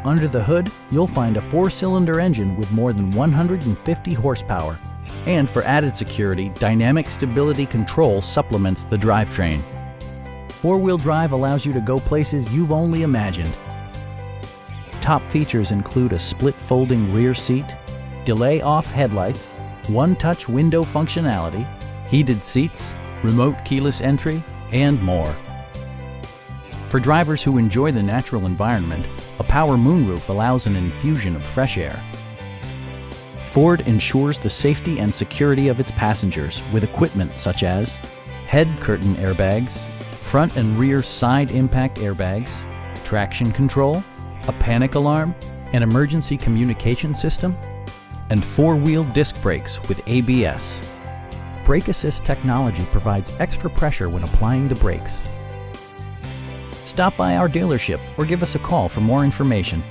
Under the hood, you'll find a 4-cylinder engine with more than 150 horsepower. And for added security, dynamic stability control supplements the drivetrain. 4-wheel drive allows you to go places you've only imagined. Top features include a split folding rear seat, delay-off headlights, one-touch window functionality, heated seats, remote keyless entry, and more. For drivers who enjoy the natural environment, a power moonroof allows an infusion of fresh air. Ford ensures the safety and security of its passengers with equipment such as head curtain airbags, front and rear side impact airbags, traction control, a panic alarm, an emergency communication system, and 4-wheel disc brakes with ABS. Brake Assist technology provides extra pressure when applying the brakes. Stop by our dealership or give us a call for more information.